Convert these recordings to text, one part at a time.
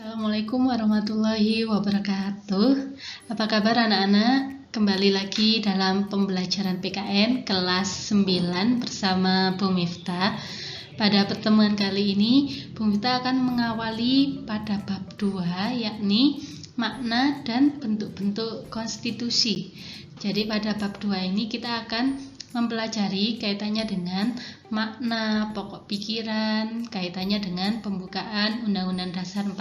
Assalamualaikum warahmatullahi wabarakatuh. Apa kabar anak-anak? Kembali lagi dalam pembelajaran PKN kelas 9 bersama Bu Miftah. Pada pertemuan kali ini, Bu Miftah akan mengawali pada bab 2, yakni makna dan bentuk-bentuk konstitusi. Jadi pada bab 2 ini kita akan mempelajari kaitannya dengan makna, pokok pikiran, kaitannya dengan pembukaan Undang-Undang Dasar 45.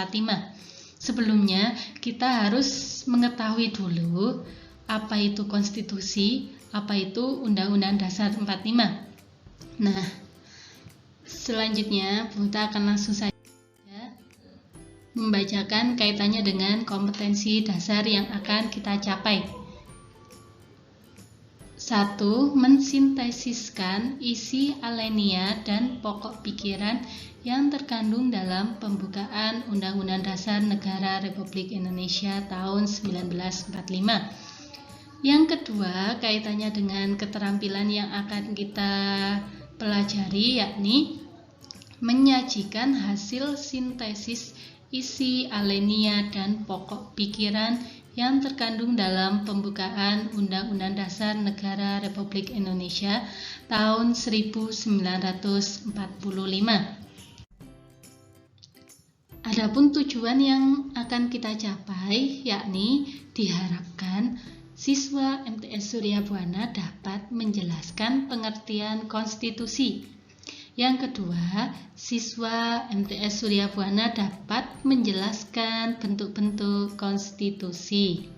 Sebelumnya kita harus mengetahui dulu apa itu konstitusi, apa itu Undang-Undang Dasar 45. Nah, selanjutnya kita akan langsung saja membacakan kaitannya dengan kompetensi dasar yang akan kita capai. 1. Mensintesiskan isi alinea dan pokok pikiran yang terkandung dalam pembukaan Undang-Undang Dasar Negara Republik Indonesia tahun 1945. Yang kedua, kaitannya dengan keterampilan yang akan kita pelajari, yakni menyajikan hasil sintesis isi alinea dan pokok pikiran yang terkandung dalam pembukaan Undang-Undang Dasar Negara Republik Indonesia tahun 1945. Adapun tujuan yang akan kita capai, yakni diharapkan siswa MTS Surya Buana dapat menjelaskan pengertian konstitusi. Yang kedua, siswa MTS Surya Buana dapat menjelaskan bentuk-bentuk konstitusi.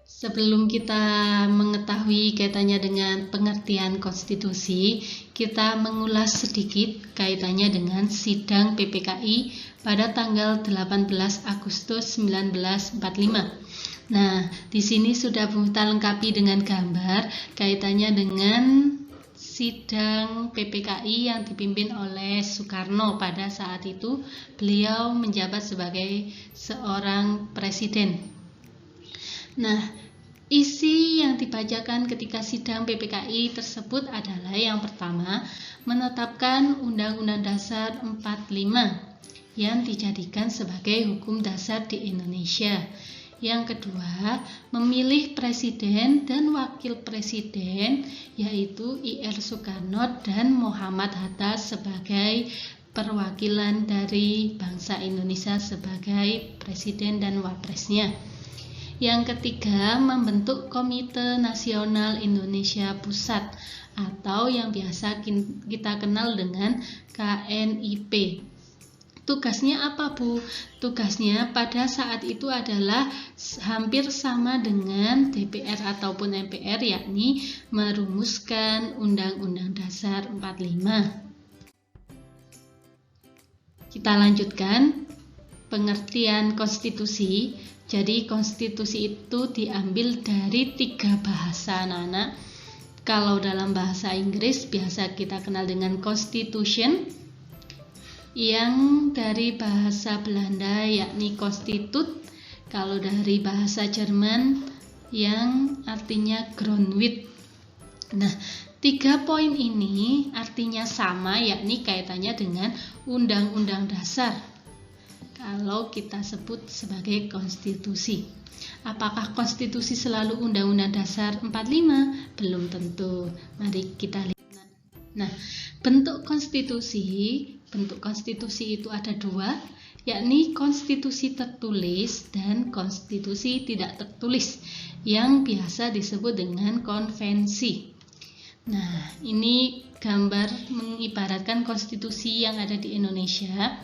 Sebelum kita mengetahui kaitannya dengan pengertian konstitusi, kita mengulas sedikit kaitannya dengan sidang PPKI pada tanggal 18 Agustus 1945. Nah, di sini sudah kita lengkapi dengan gambar kaitannya dengan sidang PPKI yang dipimpin oleh Soekarno. Pada saat itu beliau menjabat sebagai seorang presiden. Nah, isi yang dibacakan ketika sidang PPKI tersebut adalah yang pertama, menetapkan Undang-Undang Dasar 45 yang dijadikan sebagai hukum dasar di Indonesia. Yang kedua, memilih presiden dan wakil presiden, yaitu I.R. Soekarno dan Muhammad Hatta sebagai perwakilan dari bangsa Indonesia sebagai presiden dan wapresnya. Yang ketiga, membentuk Komite Nasional Indonesia Pusat atau yang biasa kita kenal dengan KNIP. Tugasnya apa, Bu? Tugasnya pada saat itu adalah hampir sama dengan DPR ataupun MPR, yakni merumuskan Undang-Undang Dasar 45. Kita lanjutkan pengertian konstitusi. Jadi konstitusi itu diambil dari 3 bahasa anak-anak. Kalau dalam bahasa Inggris biasa kita kenal dengan constitution, yang dari bahasa Belanda yakni konstitut, kalau dari bahasa Jerman yang artinya Grundwet. Nah, 3 poin ini artinya sama, yakni kaitannya dengan Undang-Undang Dasar. Kalau kita sebut sebagai konstitusi. Apakah konstitusi selalu Undang-Undang Dasar 45? Belum tentu. Mari kita lihat. Nah, bentuk konstitusi itu ada 2, yakni konstitusi tertulis dan konstitusi tidak tertulis yang biasa disebut dengan konvensi. Nah, ini gambar mengibaratkan konstitusi yang ada di Indonesia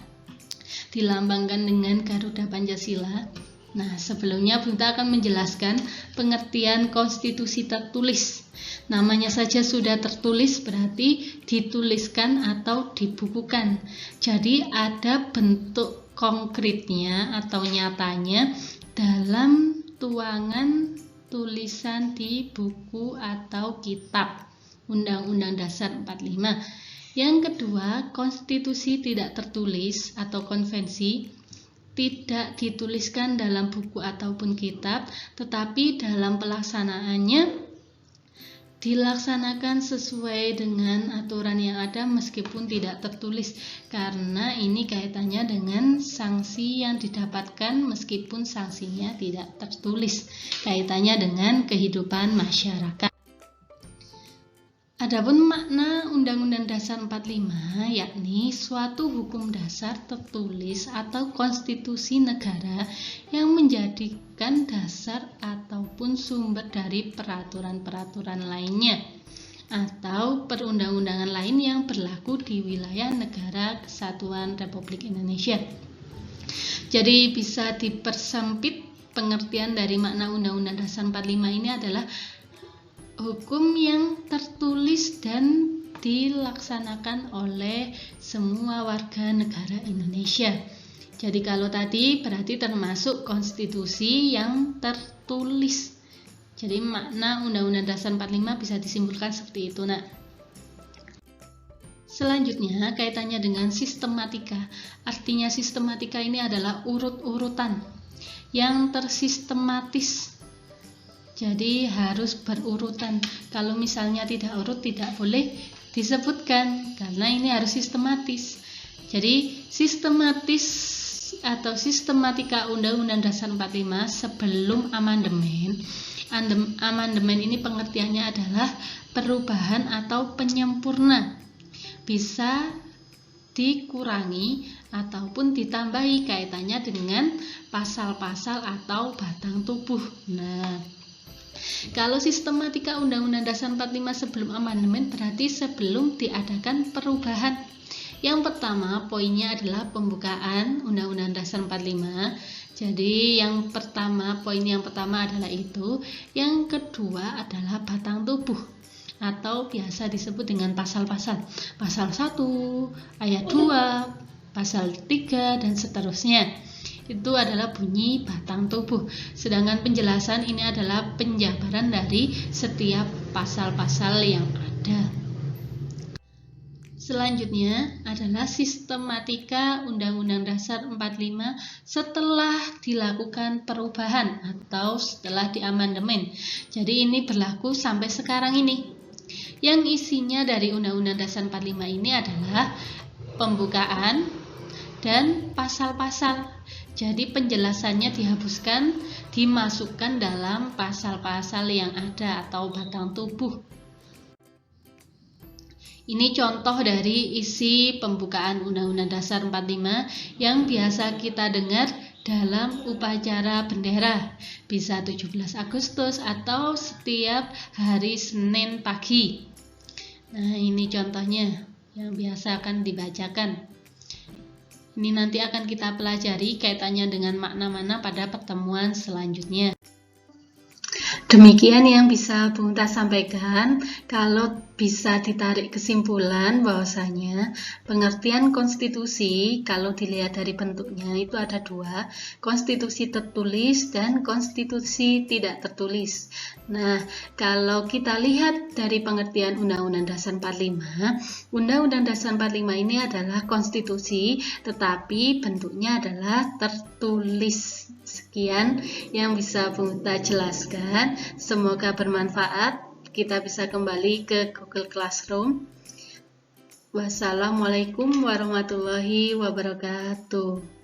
dilambangkan dengan Garuda Pancasila. Nah, sebelumnya kita akan menjelaskan pengertian konstitusi tertulis. Namanya saja sudah tertulis, berarti dituliskan atau dibukukan. Jadi ada bentuk konkretnya atau nyatanya dalam tuangan tulisan di buku atau kitab Undang-Undang Dasar 45. Yang kedua, konstitusi tidak tertulis atau konvensi tidak dituliskan dalam buku ataupun kitab, tetapi dalam pelaksanaannya dilaksanakan sesuai dengan aturan yang ada meskipun tidak tertulis, karena ini kaitannya dengan sanksi yang didapatkan meskipun sanksinya tidak tertulis, kaitannya dengan kehidupan masyarakat. Adapun makna Undang-Undang Dasar 45 yakni suatu hukum dasar tertulis atau konstitusi negara yang menjadikan dasar ataupun sumber dari peraturan-peraturan lainnya atau perundang-undangan lain yang berlaku di wilayah negara Kesatuan Republik Indonesia. Jadi bisa dipersempit pengertian dari makna Undang-Undang Dasar 45 ini adalah hukum yang tertulis dan dilaksanakan oleh semua warga negara Indonesia. Jadi kalau tadi berarti termasuk konstitusi yang tertulis. Jadi makna Undang-Undang Dasar 45 bisa disimpulkan seperti itu, Nak. Selanjutnya kaitannya dengan sistematika. Artinya sistematika ini adalah urut-urutan yang tersistematis. Jadi harus berurutan. Kalau misalnya tidak urut tidak boleh disebutkan karena ini harus sistematis. Jadi sistematis atau sistematika Undang-Undang Dasar 45 sebelum amandemen. Amandemen ini pengertiannya adalah perubahan atau penyempurna. Bisa dikurangi ataupun ditambahi kaitannya dengan pasal-pasal atau batang tubuh. Nah, kalau sistematika Undang-Undang Dasar 45 sebelum amandemen berarti sebelum diadakan perubahan. Yang pertama poinnya adalah pembukaan Undang-Undang Dasar 45. Jadi poin yang pertama adalah itu. Yang kedua adalah batang tubuh atau biasa disebut dengan pasal-pasal. Pasal 1, ayat 2, pasal 3 dan seterusnya. Itu adalah bunyi batang tubuh. Sedangkan penjelasan ini adalah penjabaran dari setiap pasal-pasal yang ada. Selanjutnya adalah sistematika Undang-Undang Dasar 45 setelah dilakukan perubahan atau setelah diamandemen. Jadi ini berlaku sampai sekarang ini. Yang isinya dari Undang-Undang Dasar 45 ini adalah pembukaan dan pasal-pasal. Jadi penjelasannya dihapuskan, dimasukkan dalam pasal-pasal yang ada atau batang tubuh. Ini contoh dari isi pembukaan Undang-Undang Dasar 45 yang biasa kita dengar dalam upacara bendera. Bisa 17 Agustus atau setiap hari Senin pagi. Nah, ini contohnya yang biasa akan dibacakan. Ini nanti akan kita pelajari kaitannya dengan makna-makna pada pertemuan selanjutnya. Demikian yang bisa Bu Muftah sampaikan. Kalau bisa ditarik kesimpulan bahwasanya pengertian konstitusi kalau dilihat dari bentuknya itu ada dua, konstitusi tertulis dan konstitusi tidak tertulis. Nah, kalau kita lihat dari pengertian Undang-Undang Dasar 45, Undang-Undang Dasar 45 ini adalah konstitusi tetapi bentuknya adalah tertulis. Sekian yang bisa Bu Muftah jelaskan. Semoga bermanfaat. Kita bisa kembali ke Google Classroom. Wassalamualaikum warahmatullahi wabarakatuh.